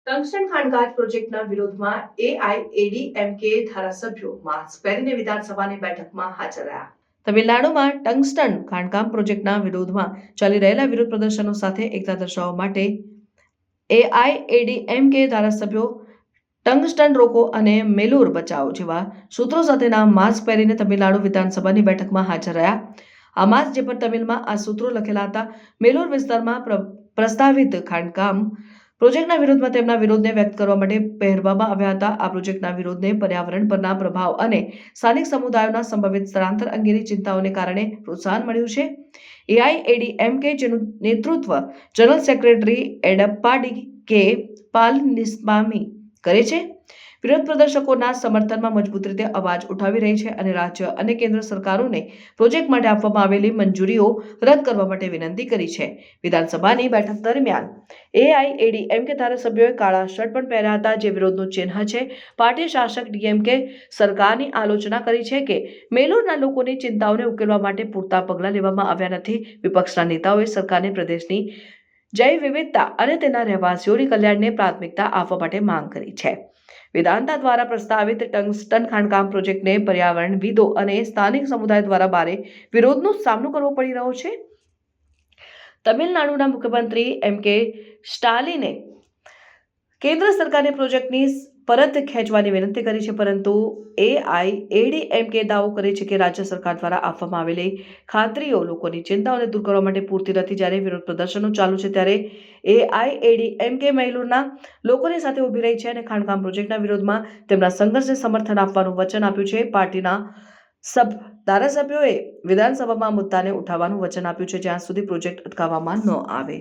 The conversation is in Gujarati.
ટંગસ્ટન ખાણકામ પ્રોજેક્ટના વિરોધમાં એઆઈએડીએમકે ધારાસભ્યો માસ્ક પહેરીને વિધાનસભાની બેઠકમાં હાજર રહ્યા. તમિલનાડુમાં ટંગસ્ટન ખાણકામ પ્રોજેક્ટના વિરોધમાં ચાલી રહેલા વિરોધ પ્રદર્શનો સાથે એકતા દર્શાવવા માટે એઆઈએડીએમકે ધારાસભ્યો ટંગસ્ટન રોકો અને મેલુર બચાવો જેવા સૂત્રો સાથેના માસ્ક પહેરીને તમિલનાડુ વિધાનસભાની બેઠકમાં હાજર રહ્યા. આ માસ્ક જે પર તમિલમાં આ સૂત્રો લખેલા હતા. મેલુર વિસ્તારમાં પ્રસ્તાવિત ખાણકામ પ્રોજેક્ટના વિરોધમાં તેમના વિરોધને વ્યક્ત કરવા માટે પહેરવામાં આવ્યા હતા. આ પ્રોજેક્ટના વિરોધને પર્યાવરણ પરના પ્રભાવ અને સ્થાનિક સમુદાયોના સંભવિત સ્થળાંતર અંગેની ચિંતાઓને કારણે પ્રોત્સાહન મળ્યું છે. એઆઈએડીએમકે જેનું નેતૃત્વ જનરલ સેક્રેટરી એડપ્પાડી કે પાલનિસ્વામી કરે છે, વિરોધ પ્રદર્શકોના સમર્થનમાં મજબૂત રીતે અવાજ ઉઠાવી રહી છે અને રાજ્ય અને કેન્દ્ર સરકારોને પ્રોજેક્ટ માટે આપવામાં આવેલી મંજૂરીઓ રદ કરવા માટે વિનંતી કરી છે. વિધાનસભાની બેઠક દરમિયાન એઆઈએડીએમકે ધારાસભ્યોએ કાળા શર્ટ પણ પહેર્યા હતા, જે વિરોધનું ચિહ્ન છે. પાર્ટી શાસક ડીએમકે સરકારની આલોચના કરી છે કે મેલુરના લોકોની ચિંતાઓને ઉકેલવા માટે પૂરતા પગલાં લેવામાં આવ્યા નથી. વિપક્ષના નેતાઓએ સરકારને પ્રદેશની જૈવ વિવિધતા અને તેના રહેવાસીઓની કલ્યાણને પ્રાથમિકતા આપવા માટે માંગ કરી છે. વેદાંતા દ્વારા પ્રસ્તાવિત ટંગસ્ટન ખાણકામ પ્રોજેક્ટને પર્યાવરણવિદો અને સ્થાનિક સમુદાય દ્વારા ભારે વિરોધનો સામનો કરવો પડી રહ્યો છે. તમિલનાડુના મુખ્યમંત્રી એમ.કે. સ્ટાલિને કેન્દ્ર સરકારને પ્રોજેક્ટની પરત ખેંચવાની વિનંતી કરી છે, પરંતુ એઆઈએડીએમકે દાવો કરે છે કે રાજ્ય સરકાર દ્વારા આપવામાં આવેલી ખાતરીઓ લોકોની ચિંતાઓને દૂર કરવા માટે પૂરતી નથી. જ્યારે વિરોધ પ્રદર્શનો ચાલુ છે ત્યારે એઆઈએડીએમકે મેલુરના લોકોની સાથે ઊભી રહી છે અને ખાણકામ પ્રોજેક્ટના વિરોધમાં તેમના સંઘર્ષને સમર્થન આપવાનું વચન આપ્યું છે. પાર્ટીના ધારાસભ્યોએ વિધાનસભામાં મુદ્દાને ઉઠાવવાનું વચન આપ્યું છે જ્યાં સુધી પ્રોજેક્ટ અટકાવવામાં ન આવે.